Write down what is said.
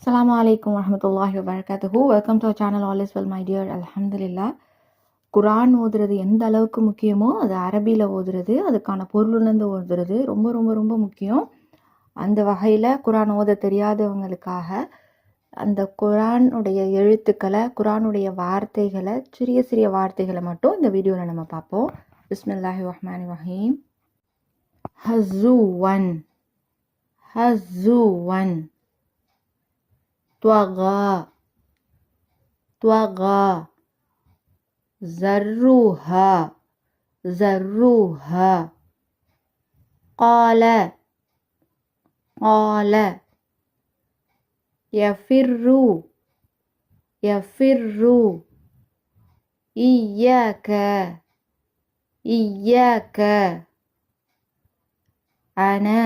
Assalamu alaikum warahmatullahi wabarakatuhu. Welcome to our channel. All is well, my dear. Alhamdulillah. குரான் ஓதுறது எந்த அளவுக்கு முக்கியமோ அது அரபியில் ஓதுறது, அதுக்கான பொருளுணர்ந்து ஓதுறது ரொம்ப ரொம்ப ரொம்ப முக்கியம். அந்த வகையில் குரான் ஓத தெரியாதவங்களுக்காக அந்த குரானுடைய எழுத்துக்களை, குரானுடைய வார்த்தைகளை, சிறிய சிறிய வார்த்தைகளை மட்டும் இந்த வீடியோவில் நம்ம பார்ப்போம். பிஸ்மில்லாஹி ரஹ்மானி ரஹீம். ஹஸூவன் ஹஸூவன் طغى طغى زروها زروها قال قال يفر يفر إياك إياك أنا